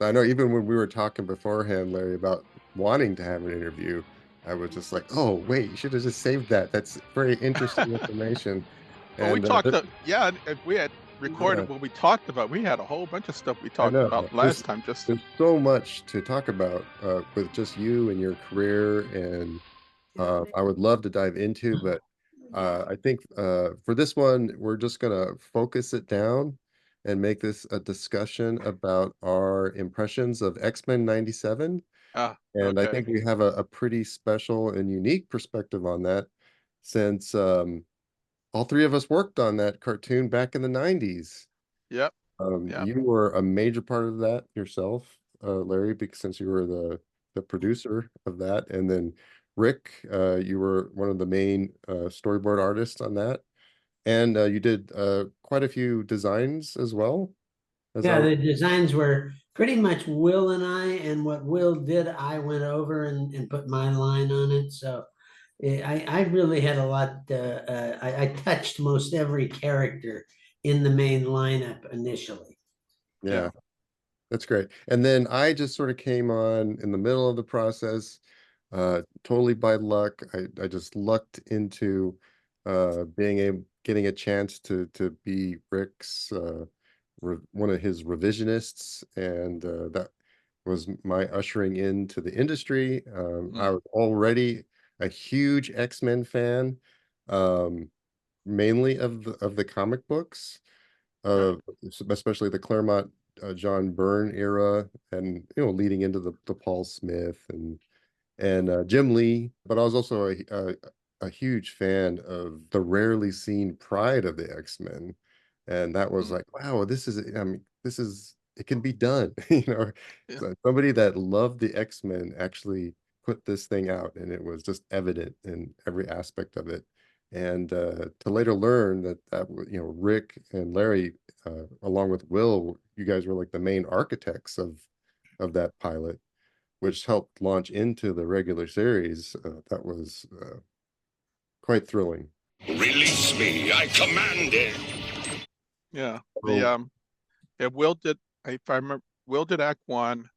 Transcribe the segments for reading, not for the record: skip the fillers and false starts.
I know even when we were talking beforehand, Larry, about wanting to have an interview, I was just like, oh, wait, you should have just saved that. That's very interesting information. But we And talked, yeah, and if we had yeah, recorded what we talked about. We had a whole bunch of stuff we I talked know. about There's last time. Just there's so much to talk about with just you and your career, and I would love to dive into, but I think for this one, we're just gonna focus it down and make this a discussion about our impressions of X-Men '97. And I okay, think we have a pretty special and unique perspective on that since all three of us worked on that cartoon back in the '90s. yep, yep, You were a major part of that yourself, Larry, because since you were the producer of that, and then Rick, you were one of the main storyboard artists on that, and you did quite a few designs as well. As I Yeah, the designs were pretty much Will and I, and what Will did, I went over and put my line on it. So I really had a lot. I touched most every character in the main lineup initially. yeah, yeah. that's great. And then I just sort of came on in the middle of the process, totally by luck. I just lucked into being able getting a chance to be Rick's one of his revisionists, and that was my ushering into the industry. I Mm, was already a huge X-Men fan, um, mainly of the comic books, right. uh, especially the Claremont John Byrne era, and leading into the Paul Smith and Jim Lee. But I was also a huge fan of the rarely seen Pride of the X-Men, and that was Mm, like, wow, this is it can be done. yeah. So somebody that loved the X-Men actually put this thing out, and it was just evident in every aspect of it. And to later learn that Rick and Larry, along with Will, you guys were like the main architects of that pilot, which helped launch into the regular series. That was quite thrilling. Release me, I command it. Yeah. The So, yeah, Will did, if I remember, Will did Act One,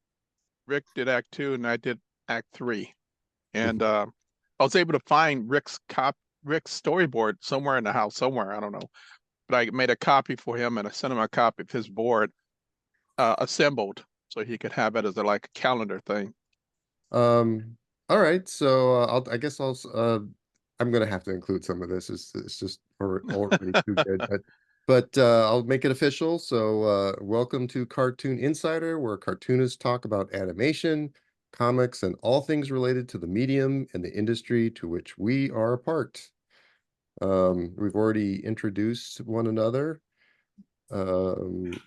Rick did Act Two, and I did Act Three. And mhm. I was able to find Rick's storyboard somewhere in the house, somewhere, I don't know. But I made a copy for him and I sent him a copy of his board assembled so he could have it as like a calendar thing. Um, all right, so I guess I'm gonna have to include some of this. It's just already too good, but I'll make it official. So welcome to Cartoon Insider, where cartoonists talk about animation, comics, and all things related to the medium and the industry to which we are a part. We've already introduced one another. Um,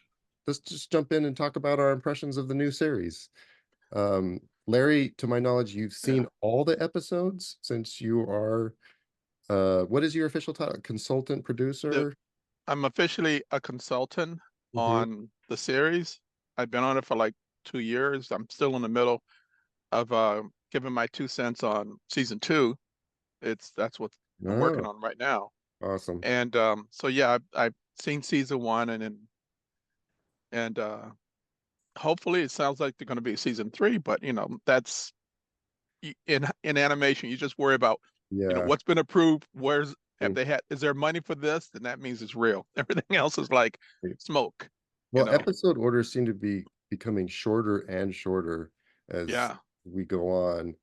let's just jump in and talk about our impressions of the new series. Larry, to my knowledge, you've Yeah. seen all the episodes since you are what is your official title? Consultant The, producer? I'm officially a consultant Hmm. on the series. I've been on it for like 2 years. I'm still in the middle of giving my 2 cents on season two. That's what I'm working Oh, on right now. awesome. And so yeah, I've seen season one and hopefully it sounds like they're going to be season three, but that's in animation, you just worry about, Yeah. what's been approved, where's have Mm. they had is there money for this? Then that means it's real. Everything else is like smoke, you Well, know. episode orders seem to be becoming shorter and shorter as Yeah. we go on.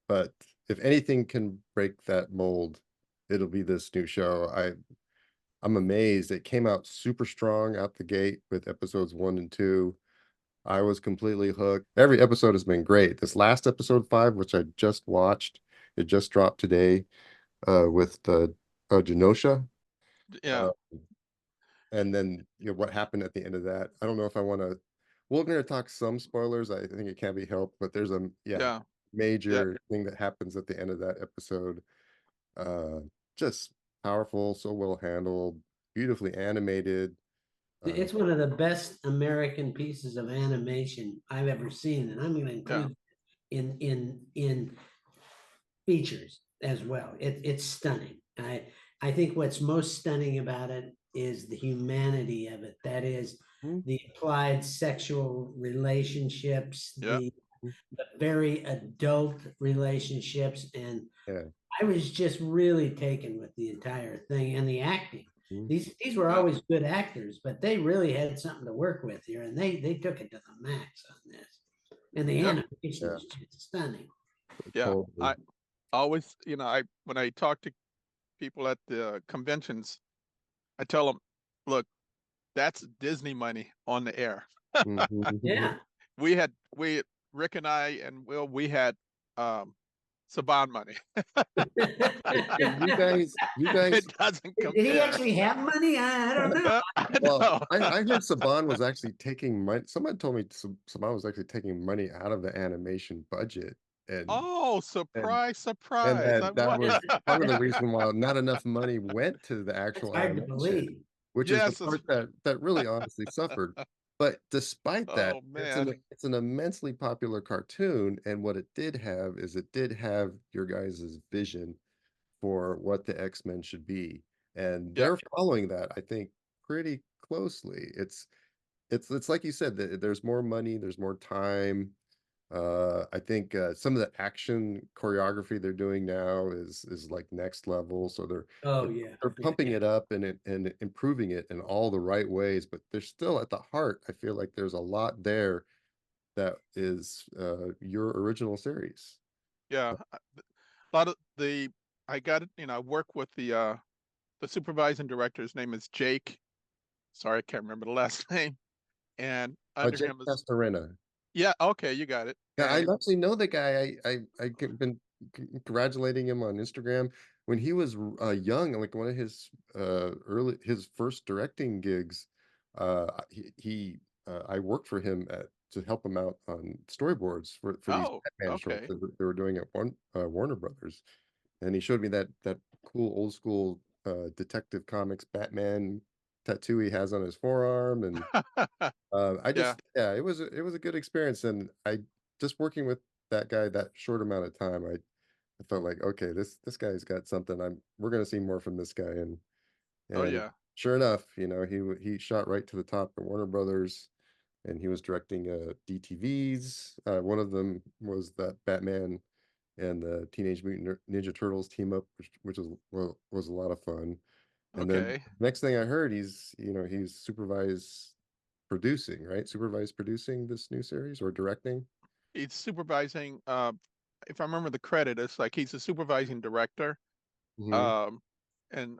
But if anything can break that mold, it'll be this new show. I'm amazed. It came out super strong out the gate with episodes 1 and 2. I was completely hooked. Every episode has been great. This last episode 5, which I just watched, it just dropped today, with the Genosha. Yeah. Uh, and then what happened at the end of that. I don't know if I want to. We're going to talk some spoilers. I think it can't be helped, but there's a Yeah. Yeah. major thing that happens at the end of that episode. Uh, just powerful, so well handled, beautifully animated. Uh, It's one of the best American pieces of animation I've ever seen, and I'm going to Yeah. include in features as well. It's stunning. I think what's most stunning about it is the humanity of it. That is, Mhm. the applied sexual relationships, Yeah. the very adult relationships, and Yeah. I was just really taken with the entire thing and the acting. Mhm. These were Yeah. always good actors, but they really had something to work with here, and they took it to the max on this. And the Yep. animation Yeah. is just stunning. Yeah. Totally. I always, when I talk to people at the conventions, I tell them, look, that's Disney money on the air. Yeah. We Rick and I and Will, we had Saban money. And you guys, It doesn't Did he compare. actually have money? I don't know. I well, know. I heard Saban was actually taking money. Someone told me Saban was actually taking money out of the animation budget, and Oh, and surprise, and surprise. that was part of the reason why not enough money went to the That's actual hard to animation, believe. which is the Yes. part that really honestly suffered. But despite that, Oh man. it's an immensely popular cartoon, and what it did have is it did have your guys' vision for what the X-Men should be. And Yeah. they're following that, I think, pretty closely. It's like you said, that there's more money, there's more time. I think some of the action choreography they're doing now is like next level. So Oh they're, yeah. they're pumping it up and improving it in all the right ways, but there's still at the heart, I feel like there's a lot there that is your original series. Yeah. A lot of the I got it, I work with the supervising director. His name is Jake. Sorry, I can't remember the last name. And under Jake him is, Castorena. yeah, okay, you got it. Yeah, I And actually know the guy. Been congratulating him on Instagram when he was young, like one of his his first directing gigs. I worked for him to help him out on storyboards for these oh, Batman shorts okay. that they were doing at Warner Brothers, and he showed me that cool old school Detective Comics Batman tattoo he has on his forearm, and I Yeah. just, yeah, it was a good experience, and I just working with that guy that short amount of time, I felt like, okay, this guy's got something. We're gonna see more from this guy, Oh and yeah. sure enough, he shot right to the top at Warner Brothers, and he was directing DTVs. One of them was that Batman and the Teenage Mutant Ninja Turtles team up, which was a lot of fun. And then Okay. next thing I heard, he's supervised producing this new series or directing. He's supervising, if I remember the credit, it's like he's a supervising director. Hmm. Um, and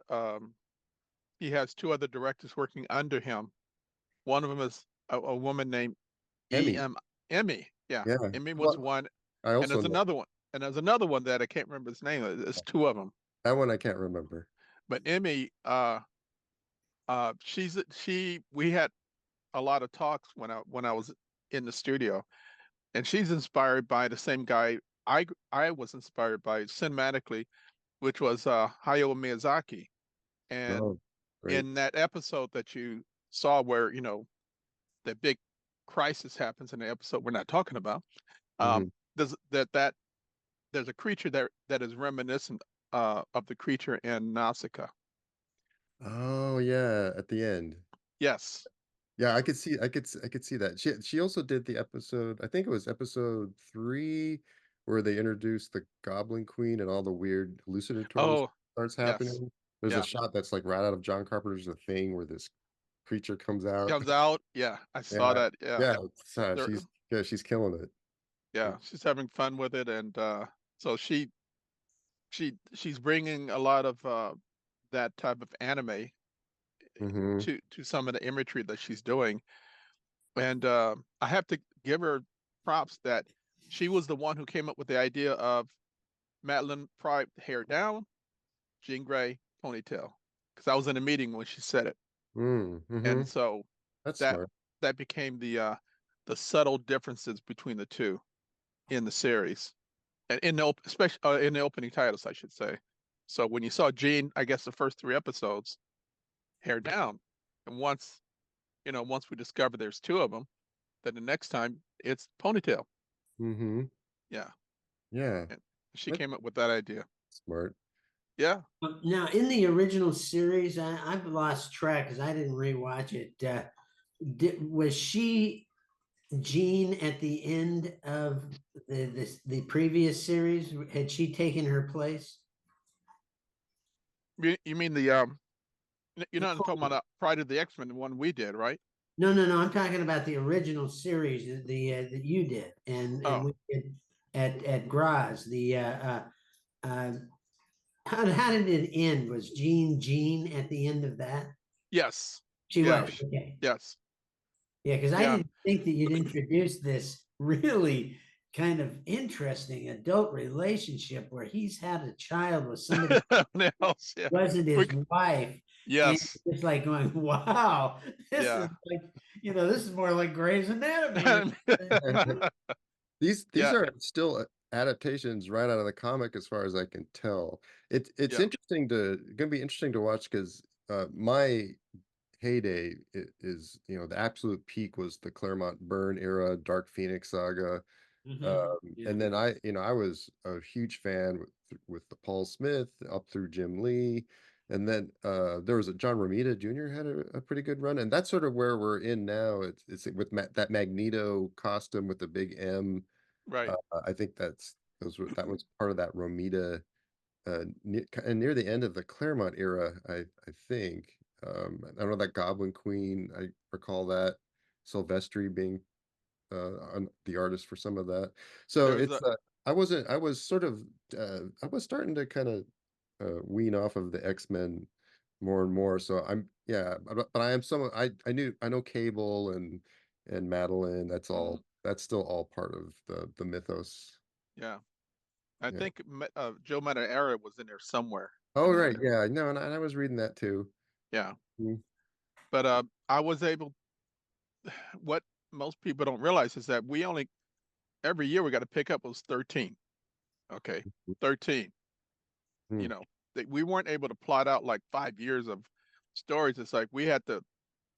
he has two other directors working under him. One of them is a woman named Emmy. E.M. Emmy. Yeah. Yeah. Emmy was Well, one, I and also there's know another one. And there's another one that I can't remember his name. There's two of them. that one I can't remember. But Emmy, we had a lot of talks when I was in the studio, and she's inspired by the same guy I was inspired by cinematically, which was Hayao Miyazaki. And Oh, great. in that episode that you saw where, the big crisis happens in the episode we're not talking about, Hmm. there's a creature there that is reminiscent of the creature in Nausicaa. Oh yeah, at the end. Yes. Yeah, I could see that. She also did the episode, I think it was episode 3, where they introduced the Goblin Queen and all the weird hallucinatory Oh, starts yes. happening. There's a Yeah. shot that's like right out of John Carpenter's The Thing where this creature comes out. Comes out. Yeah, I saw Yeah, that. Yeah. yeah, There, she's killing it. yeah, she's having fun with it, and so she's bringing a lot of that type of anime Hmm. to some of the imagery that she's doing. And I have to give her props that she was the one who came up with the idea of Madeline Pride hair down, Jean Grey ponytail, because I was in a meeting when she said it, Mm-hmm. and so That's that smart. that became the subtle differences between the two in the series, and especially in the opening titles, I should say. So when you saw Jean, I guess the first three episodes, hair down, and once we discover there's two of them, then the next time it's ponytail. Hmm. Yeah, Yeah, and she that's came up with that idea. smart. Yeah. Now, in the original series, I've lost track because I didn't rewatch it. Was she Jean at the end of the previous series? Had she taken her place? You mean you're not talking about Pride of the X-Men, the one we did, right? No, no, no. I'm talking about the original series that you did, and Oh, we did at Graz. How did it end? Was Jean at the end of that? yes. She Yeah. was okay. Yes. Yeah, because I Yeah. didn't think that you'd introduce this really kind of interesting adult relationship where he's had a child with somebody Else, yeah. who wasn't his wife. And Yes. it's like going, wow, this is Yeah. like, this is more like Grey's Anatomy. These Yeah. are still adaptations right out of the comic, as far as I can tell. It's Yeah. interesting gonna be interesting to watch because my heyday is, the absolute peak was the Claremont Byrne era, Dark Phoenix saga. Yeah. And then I was a huge fan with the Paul Smith up through Jim Lee. And then there was a John Romita Jr. had a pretty good run, and that's sort of where we're in now. It's with that Magneto costume with the big M. Right. I think that was part of that Romita, and near the end of the Claremont era, I think. I don't know, that Goblin Queen. I recall that Silvestri being the artist for some of that. So There's it's a I was sort of I was starting to kind of wean off of the X-Men more and more. So I'm yeah, but I am someone I know Cable and Madeline. Mhm. That's still all part of the mythos. Yeah. I Yeah. think Joe Madureira was in there somewhere Oh in right, there. yeah. No, and I was reading that too. Yeah. Mm, But I was able what most people don't realize is that we only every year we got to pick up was 13. Okay. 13. You mm, know, that we weren't able to plot out like 5 years of stories. It's like we had to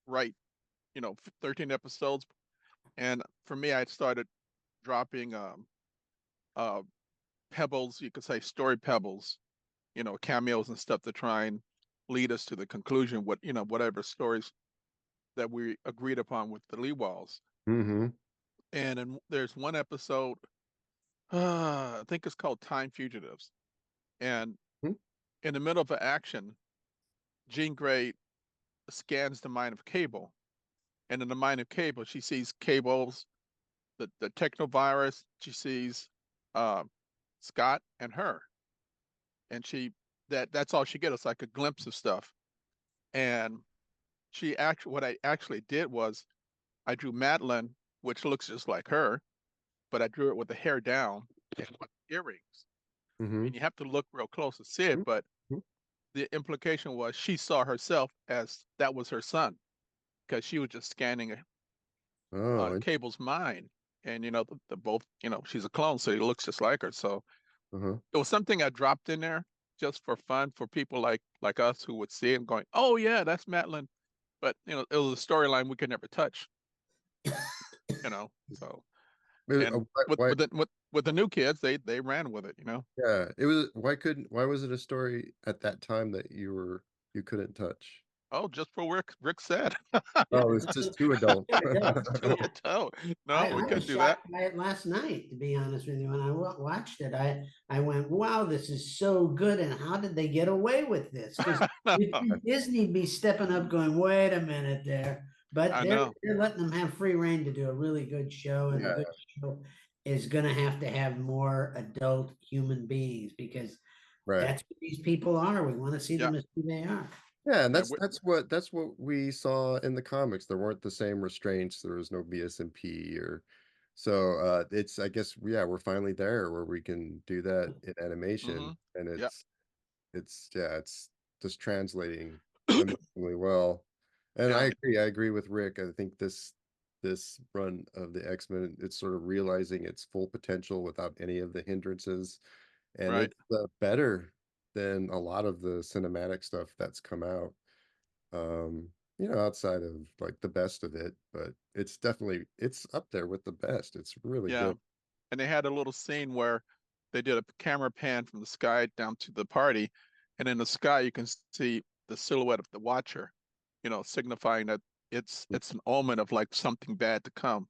write, 13 episodes. And for me, I started dropping uh pebbles, you could say story pebbles, cameos and stuff to try and lead us to the conclusion, whatever stories that we agreed upon with the Lee Walls. mm-hmm. And there's one episode, I think it's called Time Fugitives. And Mm, in the middle of an action, Jean Grey scans the mind of Cable. And in the mind of Cable, she sees Cable's, the technovirus, she sees uh, Scott and her. And that's all she gets. It's like a glimpse of stuff. And what I actually did was I drew Madeline, which looks just like her, but I drew it with the hair down and with earrings. mm-hmm. And you have to look real close to see it, but Mm-hmm. the implication was she saw herself as that was her son because she was just scanning Oh, Cable's mind. And the both, she's a clone, so he looks just like her. So uh-huh. it was something I dropped in there just for fun for people like us who would see it and going, "Oh yeah, that's Madeline." But it was a storyline we could never touch. So and with Why, with the new kids, they ran with it. yeah, why was it a story at that time that you couldn't touch? Oh, just for what Rick said. Yeah, Oh, it's just too adult. too adult. To Yeah. it. Oh, no, I we was couldn't do that. shocked by it last night, to be honest with you. When I watched it, I went, wow, this is so good. And how did they get away with this? Because No, Disney be stepping up going, wait a minute there. But I they're know. they're letting them have free reign to do a really good show. And a Yeah, good show is going to have more adult human beings because right. that's what these people are. We want to see Yeah, them as who they are. Yeah, and yeah, that's what we saw in the comics. There weren't the same restraints. There was no BSMP or so it's I guess yeah, we're finally there where we can do that in hmm animation, and yeah. it's just translating amazingly well. And Yeah, I agree with Rick. I think this run of the X-Men, it's sort of realizing its full potential without any of the hindrances, and right. it's better than a lot of the cinematic stuff that's come out. Outside of like the best of it, but it's up there with the best. It's really Yeah, good. and they had a little scene where they did a camera pan from the sky down to the party, and in the sky you can see the silhouette of the Watcher, signifying that it's an omen of like something bad to come.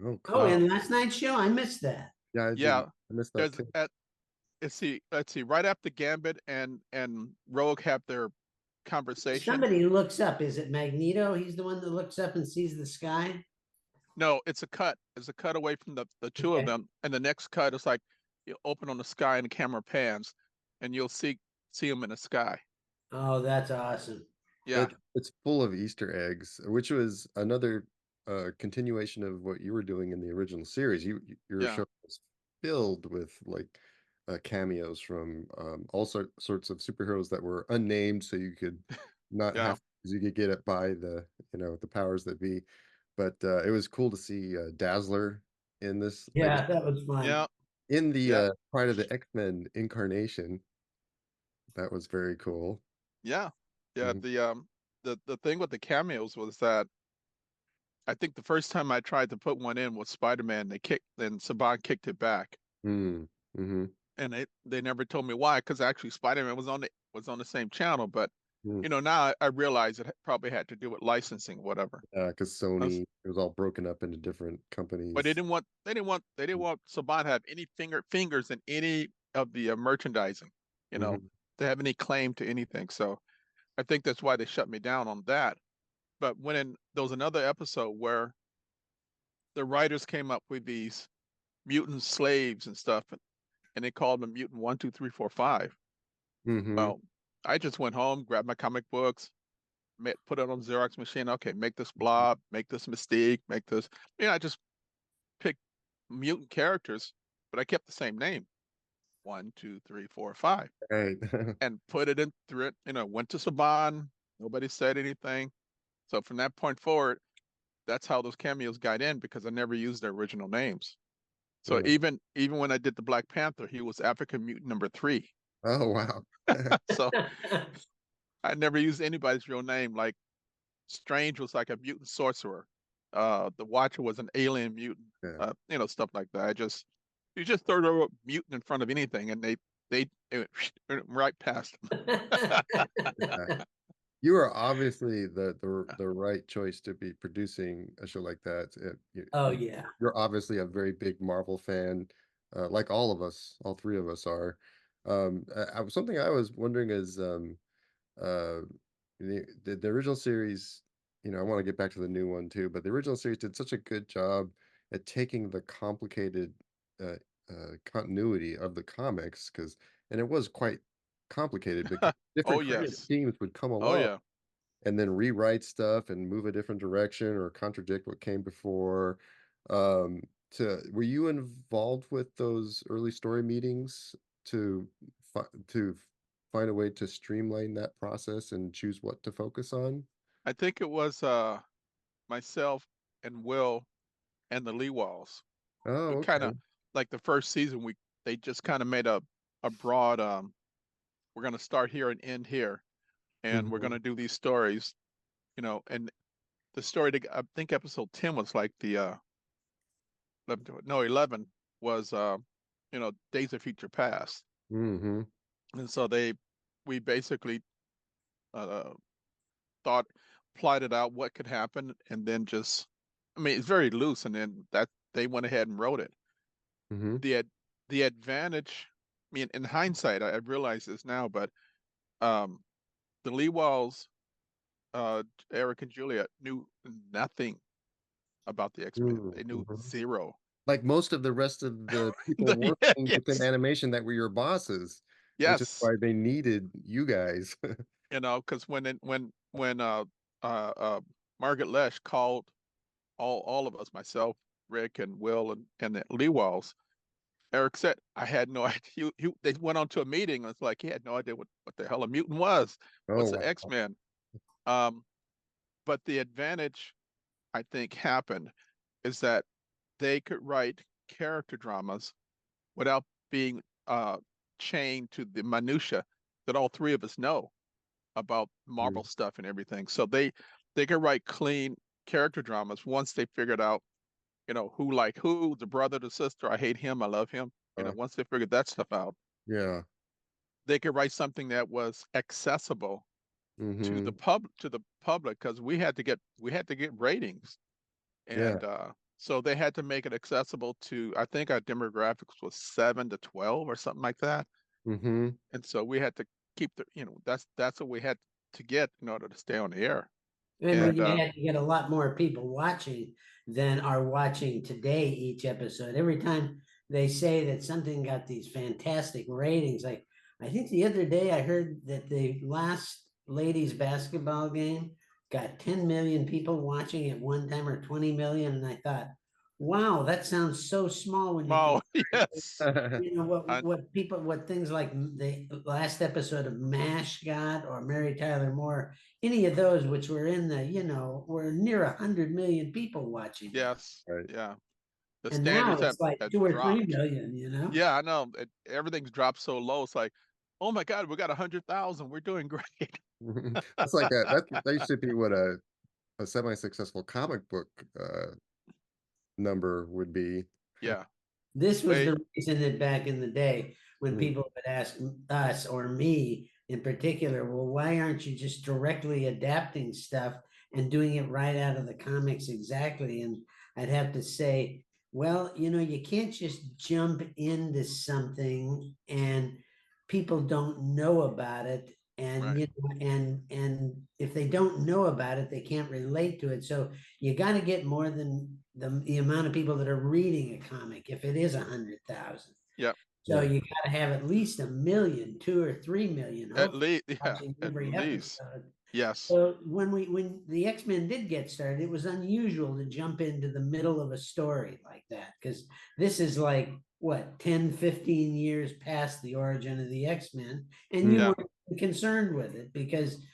Oh, Oh, cool. and last night's show, I missed that. Yeah, I didn't. Yeah, I missed that there's too. at let's see, right after Gambit and Rogue have their conversation. Somebody looks up. Is it Magneto? He's the one that looks up and sees the sky. No, it's a cut. It's a cut away from the two of Okay. them, and the next cut is like you open on the sky and the camera pans, and you'll see them in the sky. Oh, that's awesome. Yeah, It's full of Easter eggs, which was another continuation of what you were doing in the original series. Your yeah, show was filled with like cameos from sorts of superheroes that were unnamed, so you could not yeah, have you could get it by the the powers that be. But it was cool to see Dazzler in this latest Yeah, that was yeah, fun. in the yeah, Pride of the X-Men incarnation. That was very cool. yeah, yeah. Mhm. The thing with the cameos was that I think the first time I tried to put one in was Spider-Man. Then Saban kicked it back, Mm, hmm and they never told me why. Because actually, Spider-Man was on the same channel, but now I realize it probably had to do with licensing, whatever. Yeah, because I was- Sony, it was all broken up into different But companies. they didn't want Saban to have any fingers in any of the merchandising, you know, Hmm to have any claim to anything. So I think that's why they shut me down on that. But there was another episode where the writers came up with these mutant slaves and stuff, and they called them Mutant 1, 2, 3, 4, 5. hmm Well, I just went home, grabbed my comic books, put it on Xerox machine. Okay, make this Blob, make this Mystique, make this. I just picked mutant characters, but I kept the same name, 1, 2, 3, 4, 5, Right. and put it in through it. Went to Saban. Nobody said anything. So from that point forward, that's how those cameos got in because I never used their original names. So Yeah. even when I did the Black Panther, he was African mutant number 3. Oh, wow. So I never used anybody's real name. Like Strange was like a mutant sorcerer. The Watcher was an alien mutant. Yeah. Stuff like that. You just throw the mutant in front of anything, and it went right past them. Yeah. You are obviously the right choice to be producing a show like that. Oh yeah. You're obviously a very big Marvel fan, like all of us, all three of us are. Something I was wondering is Uh, the original series, I want to get back to the new one too, but the original series did such a good job at taking the complicated uh, continuity of the comics, and it was quite complicated because Oh different creative yes. teams would come Oh along yeah. and then rewrite stuff and move a different direction or contradict what came before. Um, were you involved with those early story meetings to find a way to streamline that process and choose what to focus on? I think it was myself and Will and the Lee Walls. We Oh, kind okay. of like the first season. They just kind of made a broad. We're gonna start here and end here, and we're hmm gonna do these stories. And the story I think episode 10 was like the 11 was Days of Future Past, hmm and so we basically uh thought plotted out what could happen, and then just I mean it's very loose, and then that they went ahead and wrote it. hmm The ad, the advantage, I mean, in hindsight, I realize this now, but um, the Lee Walls, Eric and Juliet knew nothing about the X-Men. They knew hmm zero. Like most of the rest of the people working within Yes, animation that were your bosses, which is yes, why they needed you guys. because when uh, Margaret Lesh called all of us, myself, Rick, and Will, and the Lee Walls, Eric said, I had no idea. They went on to a meeting, and it's like he had no idea what the hell a mutant was. Oh, What's an wow. X-Men? Um, but the advantage I think happened is that they could write character dramas without being chained to the minutia that all three of us know about Marvel Mm, stuff and everything. So they could write clean character dramas once they figured out, who like who, the brother, the sister, I hate him, I love him. uh, Once they figured that stuff out, yeah. they could write something that was accessible Mm-hmm. to the public because we had to get ratings, Yeah. and so they had to make it accessible to, I think our demographics was 7 to 12 or something like that, Mm-hmm. and so we had to keep the, you know, that's what we had to get in order to stay on the air. And Yeah. when And you had to get a lot more people watching than are watching today each episode. Every time they say that something got these fantastic ratings, like I think the other day I heard that the last ladies basketball game got 10 million people watching at one time, or 20 million. And I thought, wow, that sounds so small when you oh, compare it. yes, You know I, what people, what things like the last episode of MASH got, or Mary Tyler Moore, any of those which were in the, were near 100 million people watching them. yes, Right. yeah. The And now standards it's like have 2 or 3 dropped. million. Yeah, I know. Everything's dropped so low. It's like, oh my God, we got 100,000. We're doing great. That's like that used to be what a semi-successful comic book number would be. Yeah, This was wait, the reason that back in the day, when Mhm. people would ask us, or me in particular, well, why aren't you just directly adapting stuff and doing it right out of the comics exactly? And I'd have to say, well, you can't just jump into something and people don't know about it. And right. and if they don't know about it, they can't relate to it. So you got to get more than the amount of people that are reading a comic, if it is 100,000. Yep. So Yeah. you got to have at least 1 million, 2 or 3 million, At hopefully, least, yeah, watching at every least. episode. Yes. So when the X-Men did get started, it was unusual to jump into the middle of a story like that, because this is like what, 10, 15 years past the origin of the X-Men, and you Yeah. weren't concerned with it because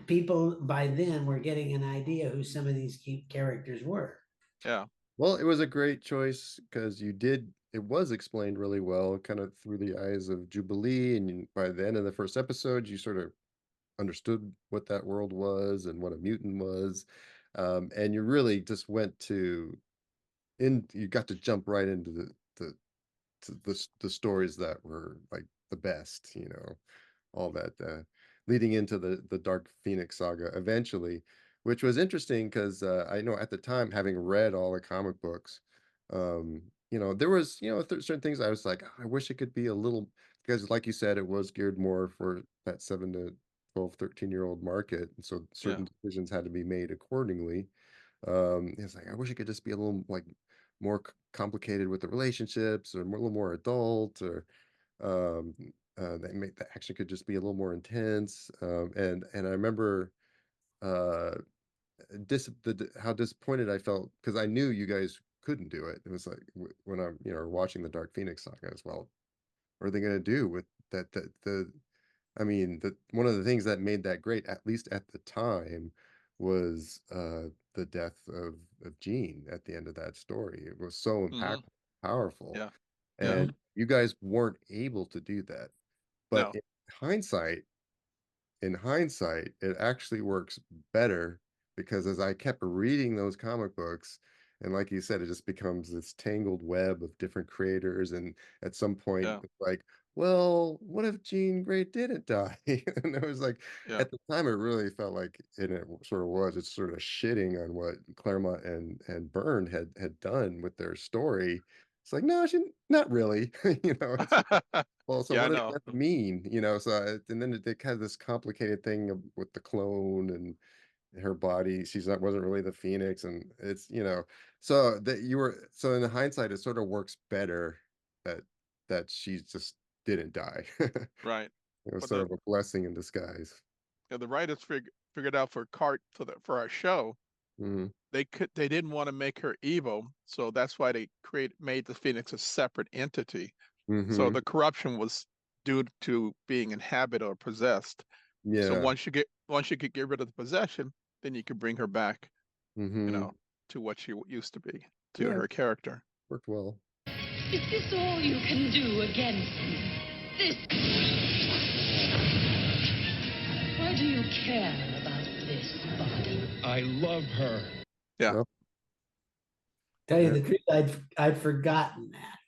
people by then were getting an idea who some of these key characters were. Yeah. Well, it was a great choice because it was explained really well, kind of through the eyes of Jubilee. And by the end of the first episode, you sort of understood what that world was and what a mutant was. And you really just you got to jump right into the stories that were like the best, all that leading into the Dark Phoenix saga eventually, which was interesting because I know at the time, having read all the comic books, there was certain things I was like, "Oh, I wish it could be a little," because like you said, it was geared more for that 7 to 12, 13-year-old market, and so Yeah. certain decisions had to be made accordingly. It's like I wish it could just be a little like more complicated with the relationships, or a little more adult, or um that make the action could just be a little more intense. And I remember uh how disappointed I felt because I knew you guys couldn't do it. It was like when I'm watching the Dark Phoenix saga as well. What are they going to do with that? I mean, one of the things that made that great, at least at the time, was the death of Jean at the end of that story. It was so Hmm. impactful, powerful, Yeah. Yeah. Yeah. and you guys weren't able to do that. But No. hindsight, in hindsight, it actually works better because as I kept reading those comic books, and like you said, it just becomes this tangled web of different creators. And at some point, Yeah. it's like, well, what if Jean Grey didn't die? And it was like, Yeah. at the time, it really felt like, and it sort of was, it's sort of shitting on what Claremont and Byrne had done with their story. It's like, no, not really. It's like, well, so Yeah, I what does know. that mean? And then it had this complicated thing with the clone and her body. Wasn't really the Phoenix, and so that so in hindsight, it sort of works better that she just didn't die. Right. It was But sort of a blessing in disguise. the writers figured out for our show, Hmm. they didn't want to make her evil, so that's why they made the Phoenix a separate entity. So Hmm. the corruption was due to being inhabited or possessed. So Yeah. once you could get rid of the possession, then you could bring her back, you Hmm. know, to what she used to be, to Yeah, her character. worked well. Is this all you can do against me? Why do you care about this body? I love her. Yeah. Well, Tell you yeah. the truth, I'd forgotten that.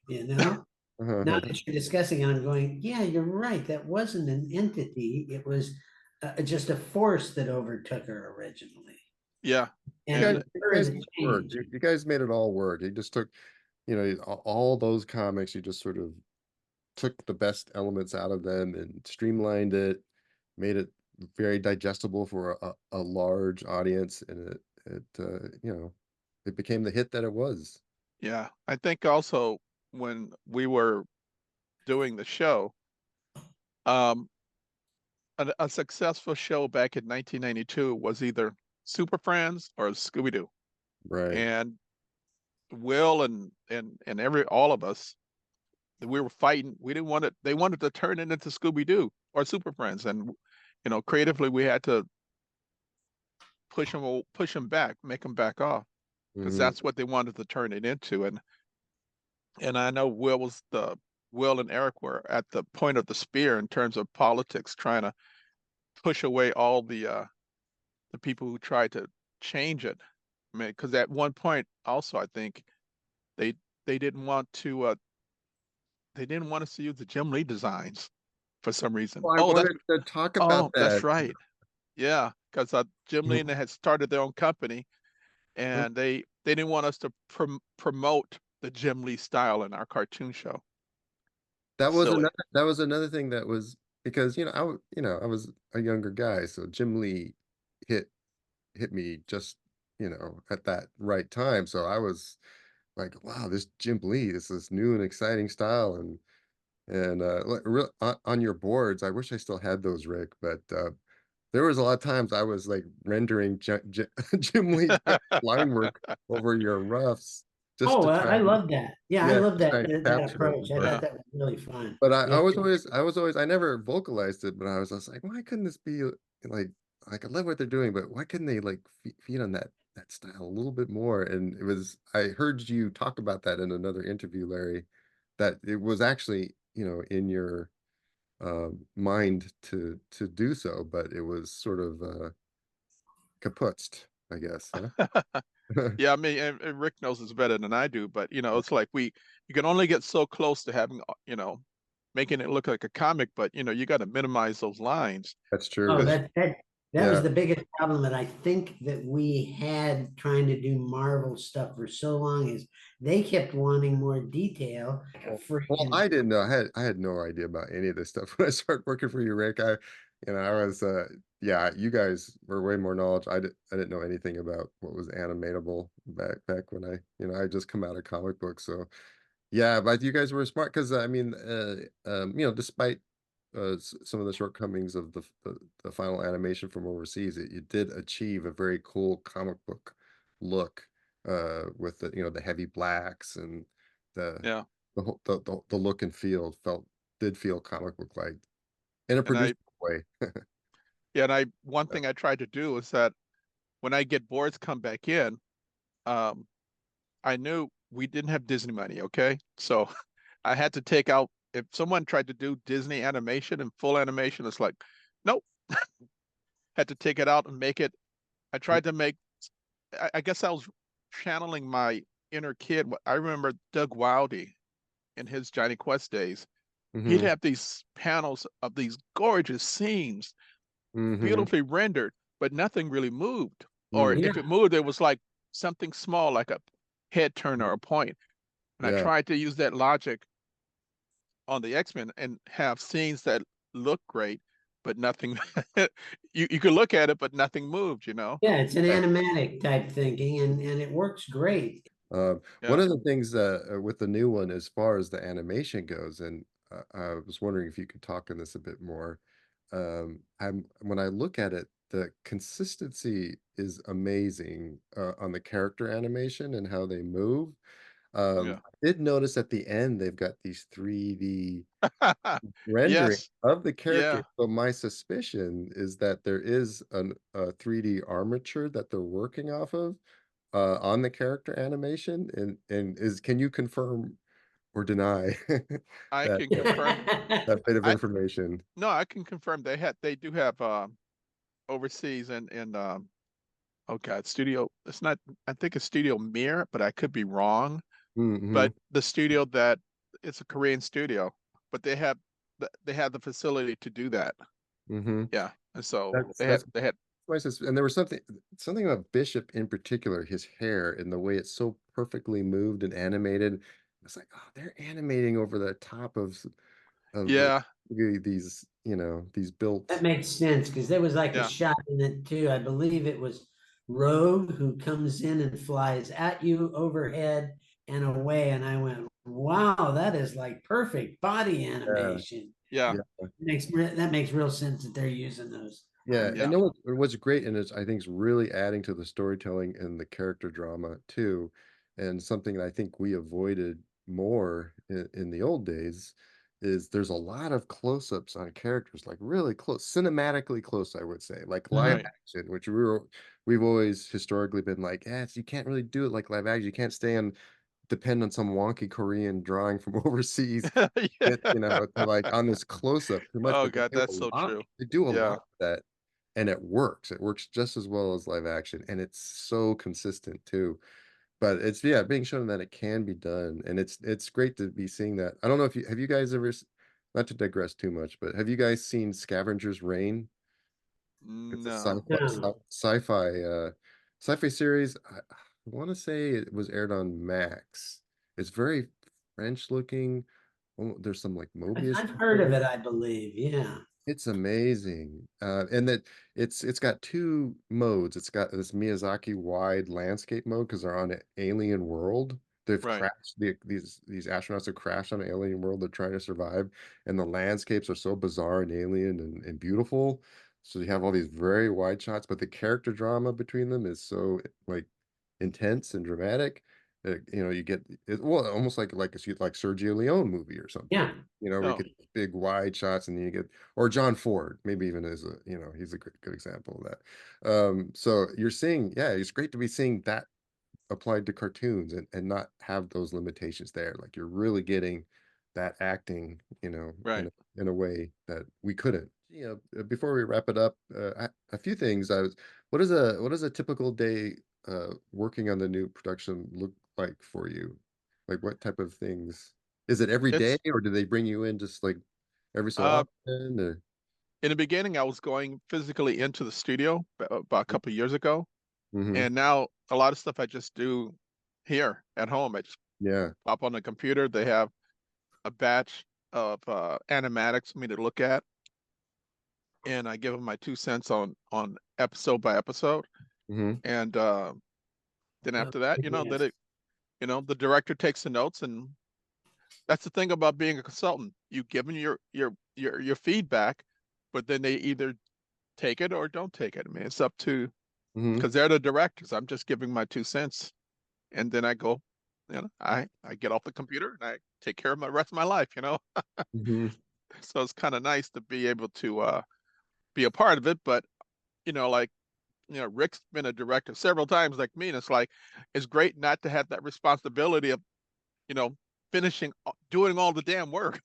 Now that you're discussing it, I'm going, yeah, you're right. That wasn't an entity. It was just a force that overtook her originally. Yeah. You And guys, And with you her, guys the made it work. change. You guys made it all work. You just took, all those comics, you just sort of took the best elements out of them and streamlined it, made it very digestible for a large audience, and it became the hit that it was. yeah, I think also when we were doing the show, um, a successful show back in 1992 was either Super Friends or Scooby-Doo. Right. And Will and all of us, we were fighting. We didn't want it. They wanted to turn it into Scooby-Doo or Super Friends, and creatively we had to push them back, make them back off, because Mhm. that's what they wanted to turn it into. And I know Will and Eric were at the point of the spear in terms of politics, trying to push away all the people who tried to change it. I mean, because at one point also, I think they they didn't want to they didn't want us to use the Jim Lee designs for some reason. Well, I wanted to talk about That's that. right. Yeah, because Jim Lee had started their own company, and they didn't want us to promote the Jim Lee style in our cartoon show. Silly. That was another thing that was because I was a younger guy, so Jim Lee hit hit me just at that right time. So I was like, wow, this Jim Lee, this new and exciting style, and on your boards. I wish I still had those, Rick, but there was a lot of times I was like rendering Jim Lee line work over your roughs just Oh, to I try and love that. Yeah, I yeah, love try and that capture it. approach. I But thought Yeah. that was really fun. but Yeah. I never vocalized it, but I was just like, why couldn't this be like I love what they're doing, but why couldn't they like feed on that style a little bit more? And I heard you talk about that in another interview, Larry, that it was actually, in your mind to do so, but it was sort of kaputzed, I guess, huh? Yeah, I mean, and Rick knows this better than I do, but it's like you can only get so close to having, making it look like a comic, but you got to minimize those lines That's true. Oh, because that was Yeah, the biggest problem that I think that we had trying to do Marvel stuff for so long is they kept wanting more detail, like a well, freaking I didn't know. I had no idea about any of this stuff when I started working for you, Rick. I was, yeah, you guys were way more knowledge. I didn't know anything about what was animatable back when I just come out of comic books. So yeah, but you guys were smart because I mean, despite some of the shortcomings of the final animation from overseas, it did achieve a very cool comic book look with the heavy blacks and the yeah, the look and feel did feel comic book like in a and I produced way. yeah, and I one thing I tried to do is that when I get boards come back in, um, I knew we didn't have Disney money, okay? So I had to take out if someone tried to do Disney animation and full animation, it's like, nope, had to take it out and make it. I tried to make, I guess I was channeling my inner kid. I remember Doug Wildey in his Johnny Quest days. He'd Hmm. have these panels of these gorgeous scenes, Hmm. beautifully rendered, but nothing really moved. Or Mm. if yeah. it moved, it was like something small, like a head turn or a point. And I Yeah. tried to use that logic on the X-Men and have scenes that look great, but nothing you could look at it, but nothing moved. Yeah, it's an Yeah. animatic type thinking and it works great. One Yeah. of the things with the new one, as far as the animation goes, and I was wondering if you could talk on this a bit more. When I look at it, the consistency is amazing on the character animation and how they move. Yeah. I did notice at the end they've got these 3D rendering Yes. of the character. Yeah. So my suspicion is that there is a 3D armature that they're working off of on the character animation, and can you confirm or deny I that can confirm. that bit of I information? No, I can confirm they do have overseas and oh God, studio. It's not. I think it's Studio Mir, but I could be wrong. Hmm. But the studio that it's a Korean studio, but they have the facility to do that. Hmm. Yeah. And so That's they had why I says, and there was something about Bishop in particular, his hair and the way it's so perfectly moved and animated. It's like, oh, they're animating over the top of yeah, these, these That built. makes sense because there was like a yeah, shot in it too. I believe it was Rogue who comes in and flies at you overhead and away. And I went, wow, that is like perfect body Yeah, animation. yeah, yeah. That makes real sense that they're using those. Yeah, and yeah, know what's great, and I think is really adding to the storytelling and the character drama too, and something that I think we avoided more in the old days is there's a lot of close-ups on characters, like really close, cinematically close, I would say, like live Uh-huh. right, action, which we've always historically been like, yes, you can't really do it like live action. You can't stay on depend on some wonky Korean drawing from overseas yeah. to like on this close up too much, Oh but God, that's so true. they do a Yeah, lot of that, and it works. It works just as well as live action, and it's so consistent too. But it's yeah, being shown that it can be done, and it's great to be seeing that. I don't know if you guys ever, not to digress too much, but have you guys seen Scavenger's Reign? It's a no, No. sci-fi series. I want to say it was aired on Max. It's very French looking. Oh, there's some like Mobius I've heard of characters. it, I believe. Yeah. It's amazing. And that it's got two modes. It's got this Miyazaki wide landscape mode because they're on an alien world. They've right, crashed these astronauts have crashed on an alien world. They're trying to survive, and the landscapes are so bizarre and alien and beautiful. So you have all these very wide shots, but the character drama between them is so like intense and dramatic. You get it well, almost like like Sergio Leone movie or something. Yeah. Where you no, get big wide shots and then you get or John Ford, maybe even as he's a good example of that. So you're seeing, yeah, it's great to be seeing that applied to cartoons and not have those limitations there. Like you're really getting that acting, right. in a way that we couldn't. Before we wrap it up, a few things. What does a typical day working on the new production look like for you? Like what type of things? Is it every day It's or do they bring you in just like every so uh often or in the beginning, I was going physically into the studio about a couple of years ago, hmm and now a lot of stuff I just do here at home. I just yeah. pop on the computer. They have a batch of animatics for me to look at, and I give them my 2 cents on episode by episode. hmm And then Oh, after that, yes. the director takes the notes, and that's the thing about being a consultant. You give them your feedback, but then they either take it or don't take it. I mean, it's up to hmm because they're the directors. I'm just giving my 2 cents, and then I go, I get off the computer and I take care of my rest of my life. hmm So it's kind of nice to be able to be a part of it. But like Rick's been a director several times, like me, and it's like it's great not to have that responsibility of you know finishing doing all the damn work.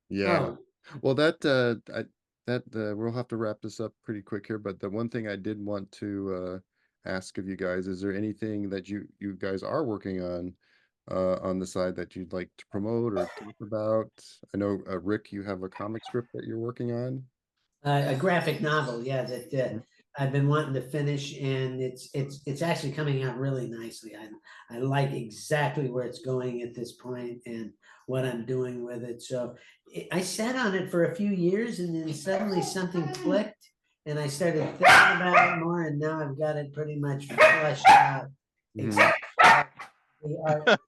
Yeah. Oh, Well, we'll have to wrap this up pretty quick here, but the one thing I did want to ask of you guys, is there anything that you guys are working on the side that you'd like to promote or talk about? I know Rick, you have a comic strip that you're working on. a graphic novel, yeah, that I've been wanting to finish, and it's actually coming out really nicely. I like exactly where it's going at this point and what I'm doing with it. So I sat on it for a few years, and then suddenly something clicked, and I started thinking about it more, and now I've got it pretty much fleshed out, Mhm. except for the art.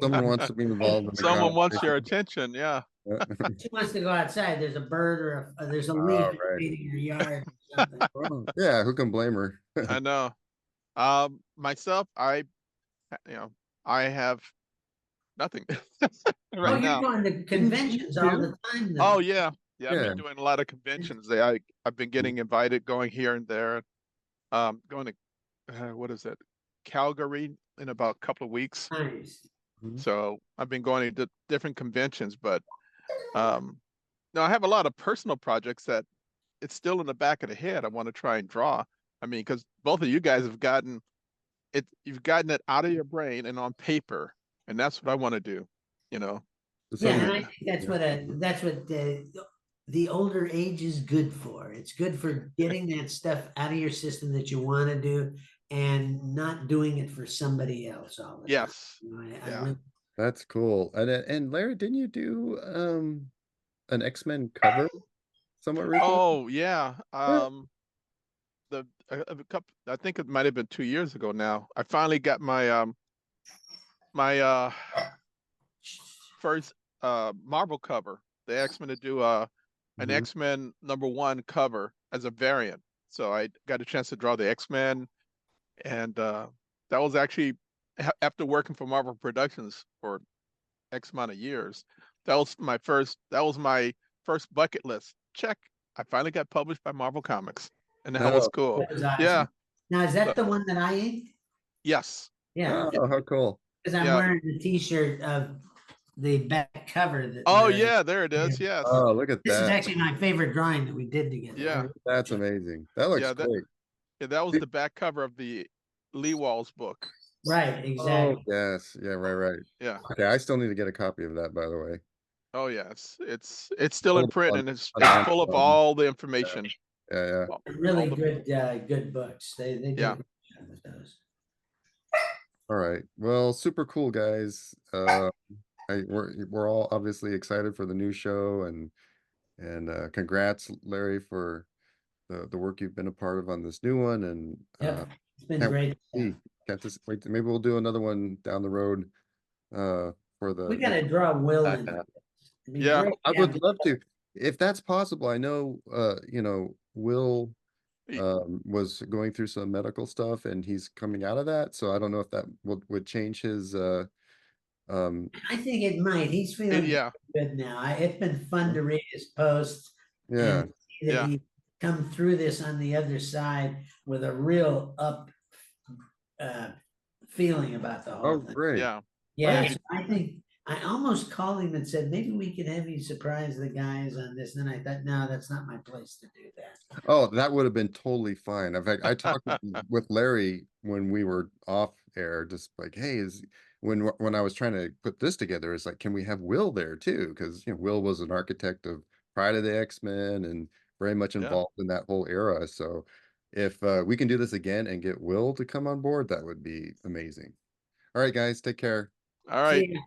Someone wants to be involved in the Someone wants your conversation. attention. Yeah, She wants to go outside. There's a bird or there's a leaf All right. invading her yard or something. Well, yeah, who can blame her? I know. Myself, you know, I have nothing Oh, right you're now. going to Didn't conventions all you? the time Oh though. yeah, yeah. I've Yeah. been doing a lot of conventions. I've been getting invited, going here and there. Going to what is it, Calgary in about a couple of weeks. Nice. Mhm. So I've been going to different conventions, but um, no, I have a lot of personal projects that it's still in the back of the head. I want to try and draw. I mean, because both of you guys have gotten it, you've gotten it out of your brain and on paper, and that's what I want to do. You know, So Yeah, some, and and I think that's yeah. what the older age is good for. It's good for getting that stuff out of your system that you want to do and not doing it for somebody else all the time. Yes. You know, I Yeah. really, That's cool. And Larry, didn't you do an X-Men cover somewhat recently? Oh yeah. Yeah. A couple. I think it might have been 2 years ago now. I finally got my first Marvel cover. The X-Men to do an Mhm. X-Men #1 cover as a variant. So I got a chance to draw the X-Men, and that was actually after working for Marvel Productions for X amount of years. That was my first bucket list check. I finally got published by Marvel Comics, and that was No. cool. that was awesome. Yeah. Now, is So, that the one that I inked? yes. Yeah, Oh, how cool. because I'm Yeah. wearing the t-shirt of the back cover that Oh where yeah, there it is. Yes. Oh, look at this is that. actually my favorite drawing that we did together. Yeah. That's amazing. That looks Yeah. great. That was the back cover of the Lee Walls book. Right, Oh, exactly. yes. Yeah, right. Yeah. Okay, I still need to get a copy of that, by the way. Oh yes. It's still in Hold print, on, and it's on it's full of Amazon. all the information. Yeah. Really All the good books. They did a Yeah. good job with those. All right. Well, super cool, guys. We're all obviously excited for the new show, and congrats, Larry, for the work you've been a part of on this new one, and Yep, it's been can't wait great to stuff. see. Can't just wait. Maybe we'll do another one down the road for We the gotta draw Will back in. half. It'd be Yeah. great I to would have, love to, if that's possible. I know, Will was going through some medical stuff, and he's coming out of that. So I don't know if that would change his um I think it might. He's feeling Yeah. good now. It's been fun to read his posts yeah. and see that Yeah. he come through this on the other side with a real up uh, feeling about the Oh, whole thing. great. Yeah. Yeah, so I think I almost called him and said, maybe we could have you surprise the guys on this. And then I thought, no, that's not my place to do that. Oh, that would have been totally fine. In fact, I talked with Larry when we were off air, just like, hey, is when I was trying to put this together, it's like, can we have Will there too? Because Will was an architect of Pride of the X-Men and very much Yeah. involved in that whole era. So if we can do this again and get Will to come on board, that would be amazing. All right, guys, take care. All right. See ya.